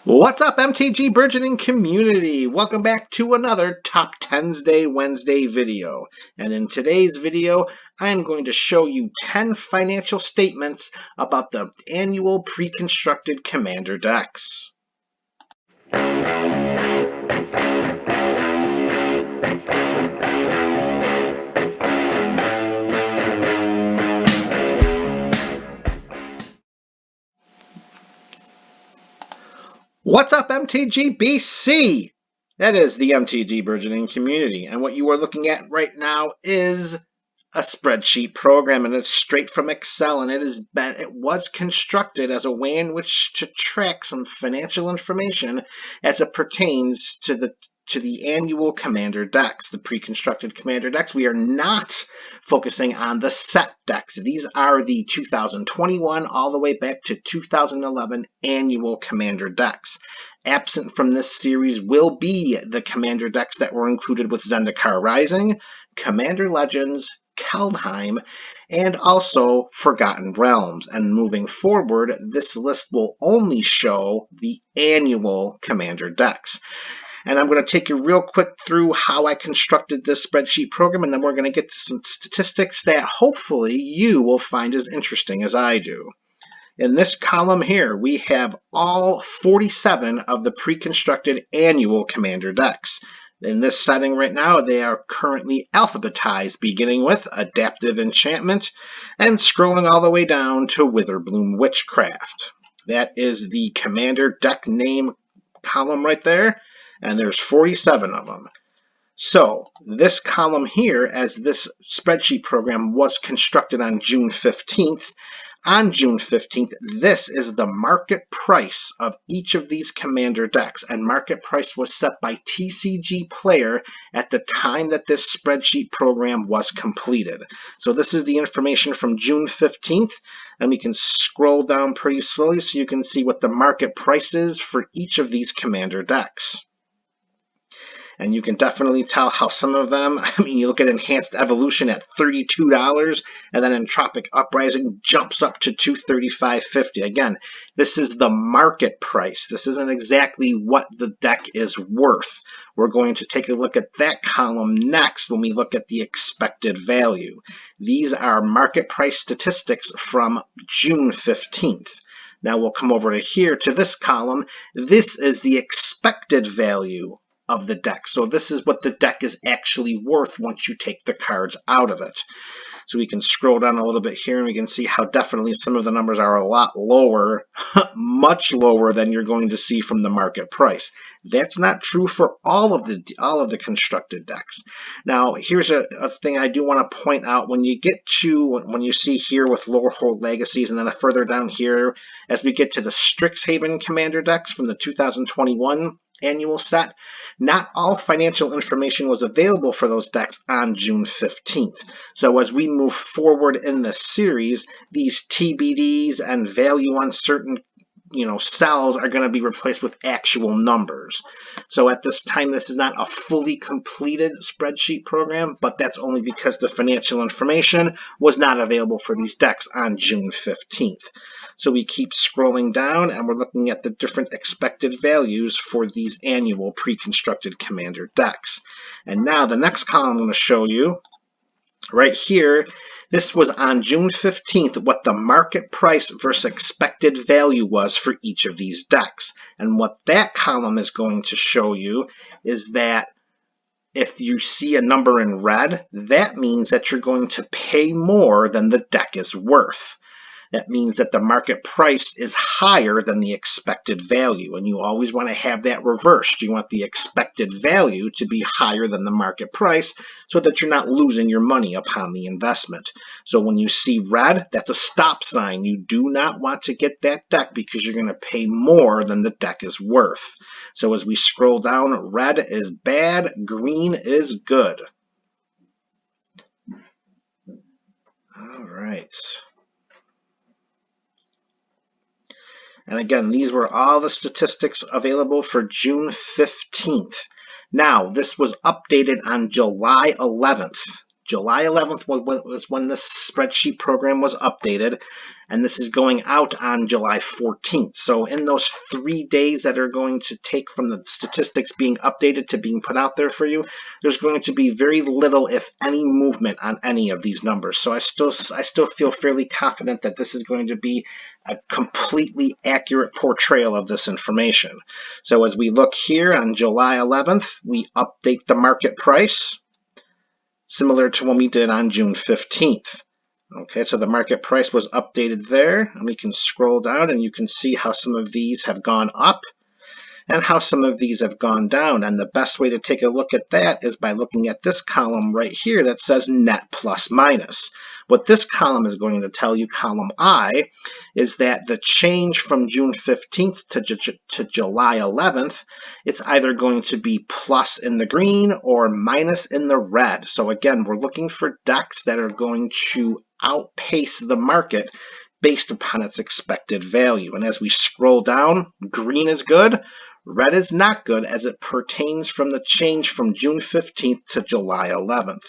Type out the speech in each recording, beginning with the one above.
What's up, MTG Burgeoning community? Welcome back to another Top 10s Day Wednesday video. And in today's video, I'm going to show you 10 financial statements about the annual pre-constructed commander decks. What's up, MTG BC? That is the MTG Burgeoning community, and what you are looking at right now is a spreadsheet program, and it's straight from Excel, and it was constructed as a way in which to track some financial information as it pertains to the annual commander decks, the pre-constructed commander decks. We are not focusing on the set decks. These are the 2021 all the way back to 2011 annual commander decks. Absent from this series will be the commander decks that were included with Zendikar Rising, Commander Legends, Kaldheim, and also Forgotten Realms. And moving forward, this list will only show the annual commander decks. And I'm going to take you real quick through how I constructed this spreadsheet program, and then we're going to get to some statistics that hopefully you will find as interesting as I do. In this column here, we have all 47 of the pre-constructed annual commander decks. In this setting right now, they are currently alphabetized, beginning with Adaptive Enchantment and scrolling all the way down to Witherbloom Witchcraft. That is the commander deck name column right there, and there's 47 of them. So this column here, as this spreadsheet program was constructed on June 15th, on June 15th, this is the market price of each of these commander decks, and market price was set by TCG Player at the time that this spreadsheet program was completed. So this is the information from June 15th, and we can scroll down pretty slowly so you can see what the market price is for each of these commander decks. And you can definitely tell how some of them, I mean, you look at Enhanced Evolution at $32, and then Entropic Uprising jumps up to $235.50. Again, this is the market price. This isn't exactly what the deck is worth. We're going to take a look at that column next when we look at the expected value. These are market price statistics from June 15th. Now we'll come over to here to this column. This is the expected value of the deck. So this is what the deck is actually worth once you take the cards out of it. So we can scroll down a little bit here and we can see how definitely some of the numbers are a lot lower, much lower than you're going to see from the market price. That's not true for all of the constructed decks. Now here's a thing I do want to point out. When you get to, when you see here with Lorehold Legacies, and then further down here as we get to the Strixhaven commander decks from the 2021 annual set, not all financial information was available for those decks on June 15th. So as we move forward in the series, these TBDs and value on certain cells are going to be replaced with actual numbers. So at this time, this is not a fully completed spreadsheet program, but that's only because the financial information was not available for these decks on June 15th. So we keep scrolling down and we're looking at the different expected values for these annual pre-constructed commander decks. And now the next column I'm going to show you right here. This was on June 15th, what the market price versus expected value was for each of these decks. And what that column is going to show you is that if you see a number in red, that means that you're going to pay more than the deck is worth. That means that the market price is higher than the expected value, and you always want to have that reversed. You want the expected value to be higher than the market price so that you're not losing your money upon the investment. So when you see red, that's a stop sign. You do not want to get that deck because you're going to pay more than the deck is worth. So as we scroll down, red is bad, green is good. All right. And again, these were all the statistics available for June 15th. Now, this was updated on July 11th. July 11th was when this spreadsheet program was updated, and this is going out on July 14th. So in those 3 days that are going to take from the statistics being updated to being put out there for you, there's going to be very little, if any, movement on any of these numbers. So I still feel fairly confident that this is going to be a completely accurate portrayal of this information. So as we look here on July 11th, we update the market price, similar to when we did on June 15th. Okay, so the market price was updated there, and we can scroll down and you can see how some of these have gone up and how some of these have gone down. And the best way to take a look at that is by looking at this column right here that says net plus minus. What this column is going to tell you, column I, is that the change from June 15th to July 11th, it's either going to be plus in the green or minus in the red. So again, we're looking for decks that are going to outpace the market based upon its expected value. And as we scroll down, green is good, red is not good, as it pertains from the change from June 15th to July 11th.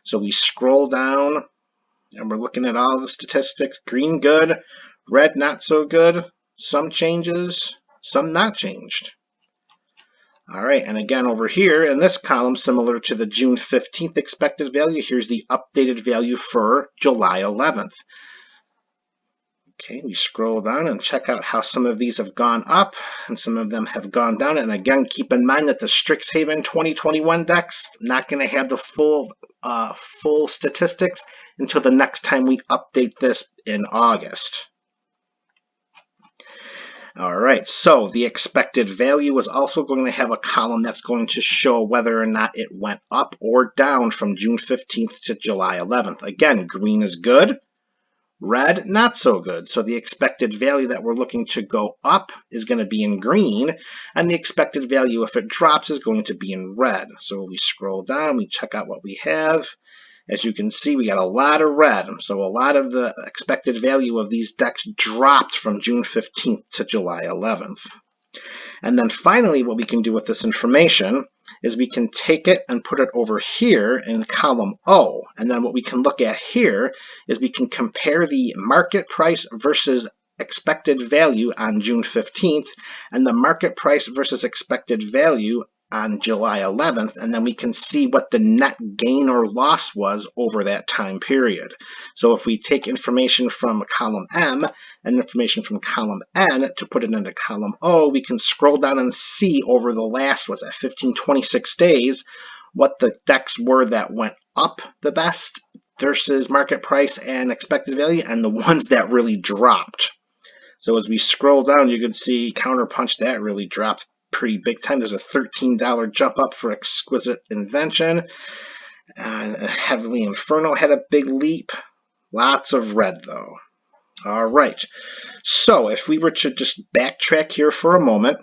So we scroll down and we're looking at all the statistics. Green good, red not so good, some changes, some not changed. All right, and again over here in this column, similar to the June 15th expected value, here's the updated value for July 11th. Okay, we scroll down and check out how some of these have gone up and some of them have gone down. And again, keep in mind that the Strixhaven 2021 decks not going to have the full statistics until the next time we update this in August. All right, so the expected value is also going to have a column that's going to show whether or not it went up or down from June 15th to July 11th. Again, green is good. Red, not so good. So the expected value that we're looking to go up is going to be in green, and the expected value if it drops is going to be in red. So we scroll down, we check out what we have. As you can see, we got a lot of red. So a lot of the expected value of these decks dropped from June 15th to July 11th. And then finally, what we can do with this information is we can take it and put it over here in column O. And then what we can look at here is we can compare the market price versus expected value on June 15th and the market price versus expected value on July 11th, and then we can see what the net gain or loss was over that time period. So if we take information from column M and information from column N to put it into column O, we can scroll down and see over the last, 26 days, what the decks were that went up the best versus market price and expected value, and the ones that really dropped. So as we scroll down, you can see Counterpunch, that really dropped pretty big time. There's a $13 jump up for Exquisite Invention. And Heavily Infernal had a big leap. Lots of red though. All right. So if we were to just backtrack here for a moment,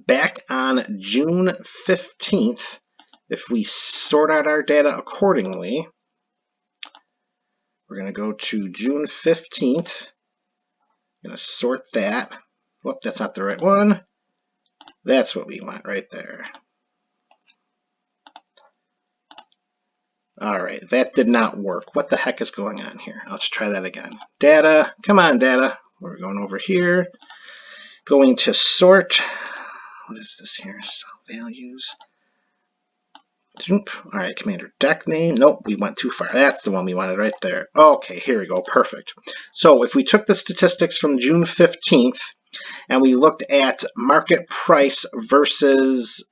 back on June 15th, if we sort out our data accordingly, we're going to go to June 15th. I'm going to sort that. Whoop, that's not the right one. That's what we want right there. All right, that did not work. What the heck is going on here? Let's try that again. Data, come on data. We're going over here. Going to sort. What is this here? Cell values. All right, Commander deck name. Nope, we went too far. That's the one we wanted right there. Okay, here we go. Perfect. So if we took the statistics from June 15th and we looked at market price versus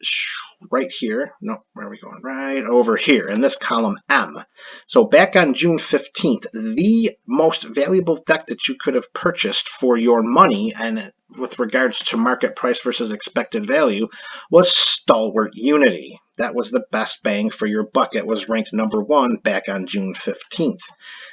right here. No, where are we going? Right over here in this column M. So back on June 15th, the most valuable deck that you could have purchased for your money and with regards to market price versus expected value was Stalwart Unity. That was the best bang for your buck. It was ranked #1 back on June 15th.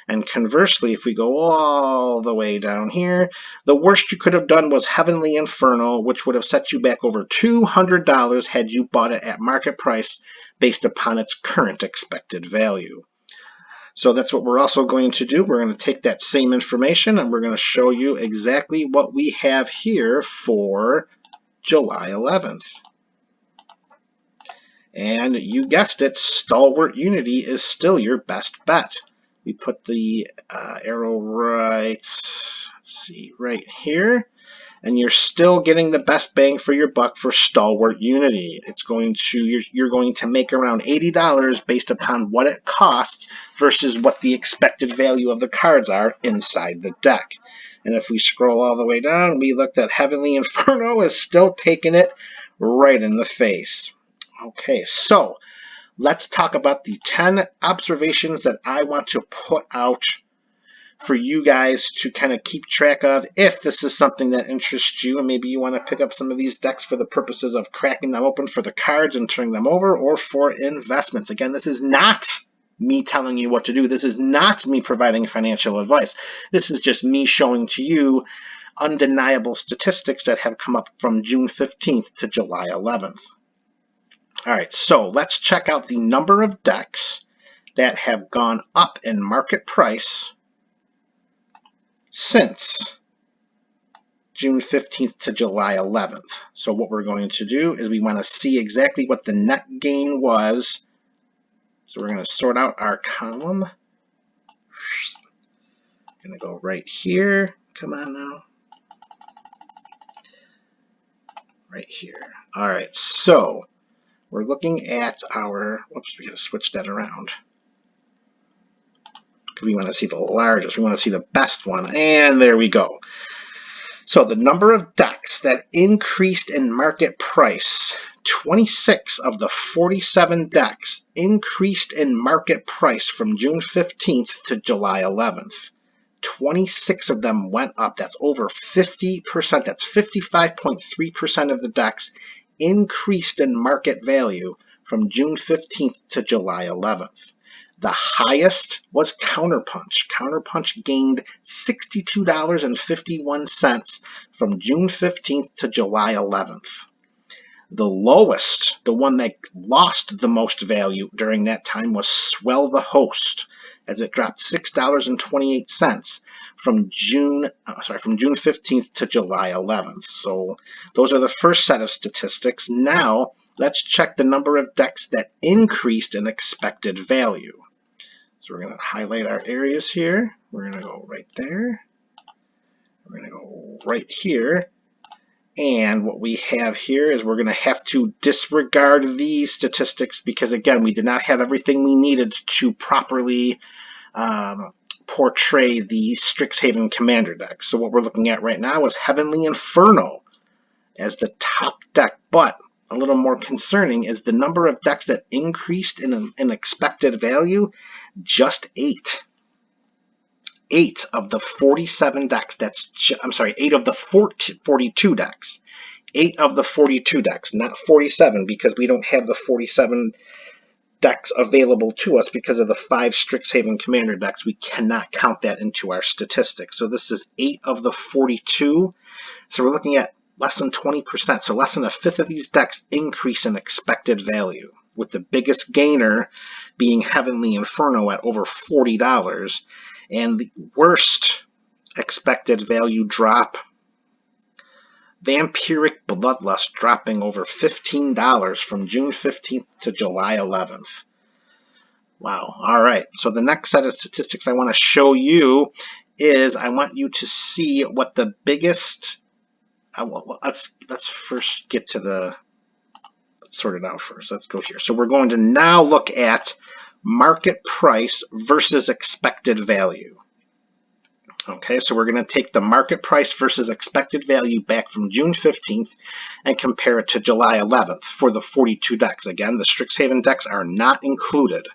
And conversely, if we go all the way down here, the worst you could have done was Heavenly Infernal, which would have set you back over $200 had you bought it at market price based upon its current expected value. So that's what we're also going to do. We're going to take that same information and we're going to show you exactly what we have here for July 11th. And you guessed it, Stalwart Unity is still your best bet. We put the arrow right, let's see, right here. And you're still getting the best bang for your buck for Stalwart Unity. It's going to you're going to make around $80 based upon what it costs versus what the expected value of the cards are inside the deck. And if we scroll all the way down, we looked at Heavenly Inferno is still taking it right in the face. Okay, so let's talk about the 10 observations that I want to put out for you guys to kind of keep track of if this is something that interests you and maybe you want to pick up some of these decks for the purposes of cracking them open for the cards and turning them over or for investments. Again, this is not me telling you what to do. This is not me providing financial advice. This is just me showing to you undeniable statistics that have come up from June 15th to July 11th. All right, so let's check out the number of decks that have gone up in market price since June 15th to July 11th. So what we're going to do is we want to see exactly what the net gain was. So we're going to sort out our column. I'm going to go right here. Come on now. Right here. All right, so we're looking at our, whoops, we got to switch that around. We want to see the largest, we want to see the best one, and there we go. So the number of decks that increased in market price, 26 of the 47 decks increased in market price from June 15th to July 11th. 26 of them went up. That's over 50%. That's 55.3% of the decks increased in market value from June 15th to July 11th. The highest was Counterpunch. Counterpunch gained $62.51 from June 15th to July 11th. The lowest, the one that lost the most value during that time, was Swell the Host, as it dropped $6.28 from June 15th to July 11th. So those are the first set of statistics. Now let's check the number of decks that increased in expected value. So we're going to highlight our areas here. We're going to go right there. We're going to go right here. And what we have here is we're going to have to disregard these statistics because, again, we did not have everything we needed to properly portray the Strixhaven Commander deck. So what we're looking at right now is Heavenly Inferno as the top deck. But a little more concerning is the number of decks that increased in expected value. Just 8. 8 of the 47 decks. I'm sorry, 8 of the 42 decks. 8 of the 42 decks, not 47, because we don't have the 47 decks available to us because of the 5 Strixhaven Commander decks. We cannot count that into our statistics. So this is 8 of the 42. So we're looking at less than 20%. So less than a fifth of these decks increase in expected value, with the biggest gainer being Heavenly Inferno at over $40, and the worst expected value drop, Vampiric Bloodlust, dropping over $15 from June 15th to July 11th. Wow. All right. So the next set of statistics I want to show you is I want you to see what the biggest. Let's first get to the. Let's sort it out first. Let's go here. So we're going to now look at market price versus expected value. Okay, so we're going to take the market price versus expected value back from June 15th and compare it to July 11th for the 42 decks. Again, the Strixhaven decks are not included.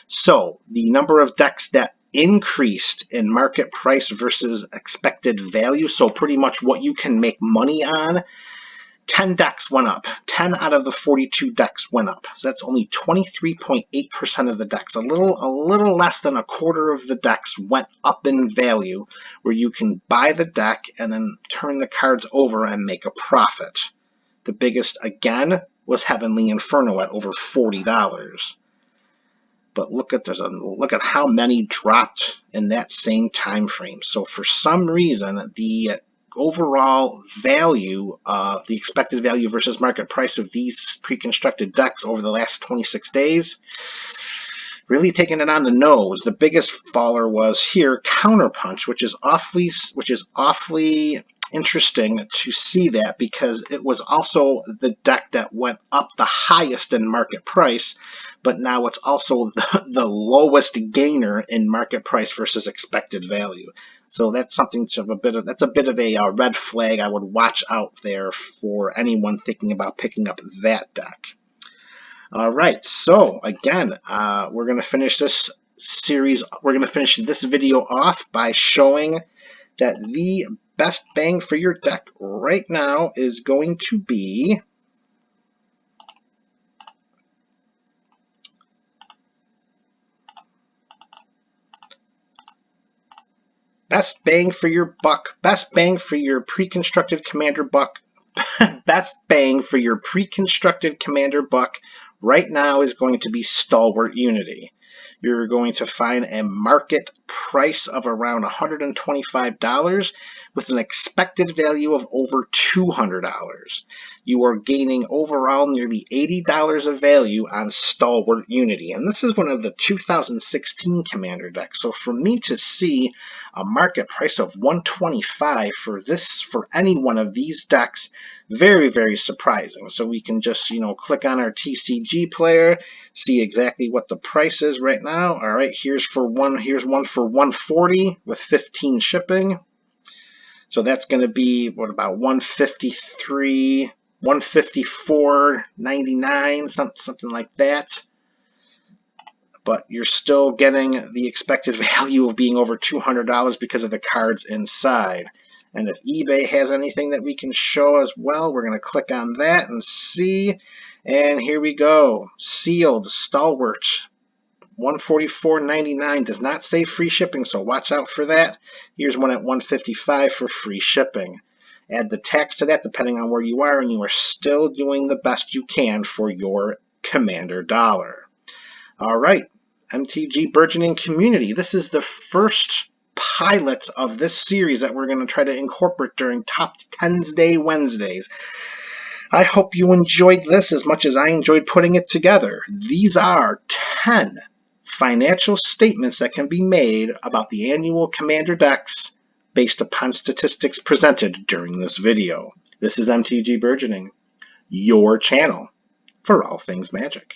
So the number of decks that increased in market price versus expected value, so pretty much what you can make money on, 10 decks went up. 10 out of the 42 decks went up. So that's only 23.8% of the decks. A little less than a quarter of the decks went up in value, where you can buy the deck and then turn the cards over and make a profit. The biggest, again, was Heavenly Inferno at over $40. But look at how many dropped in that same time frame. So for some reason, the overall value, the expected value versus market price of these pre-constructed decks over the last 26 days, really taking it on the nose. The biggest faller was here, Counterpunch, which is awfully interesting to see that, because it was also the deck that went up the highest in market price, but now it's also the lowest gainer in market price versus expected value. So that's something that's a bit of a red flag. I would watch out there for anyone thinking about picking up that deck. All right, so again, we're going to finish this series. We're going to finish this video off by showing that the best bang for your deck right now is going to be best bang for your buck, best bang for your pre-constructed commander buck, best bang for your pre-constructed commander buck right now is going to be Stalwart Unity. You're going to find a market price of around $125 with an expected value of over $200. You are gaining overall nearly $80 of value on Stalwart Unity. And this is one of the 2016 Commander decks. So for me to see a market price of $125 for any one of these decks, very, very surprising. So we can just, click on our TCG player, see exactly what the price is right now. All right, here's one for $140 with 15 shipping. So that's going to be what, about $153, $154.99, something like that. But you're still getting the expected value of being over $200 because of the cards inside. And if eBay has anything that we can show as well, we're going to click on that and see. And here we go. Sealed Stalwart, $144.99. Does not say free shipping, so watch out for that. Here's one at $155 for free shipping. Add the tax to that depending on where you are, and you are still doing the best you can for your Commander dollar. All right, MTG Burgeoning Community. This is the first pilot of this series that we're going to try to incorporate during Top 10's Day Wednesdays. I hope you enjoyed this as much as I enjoyed putting it together. These are 10 financial statements that can be made about the annual Commander decks based upon statistics presented during this video. This is MTG Burgeoning, your channel for all things Magic.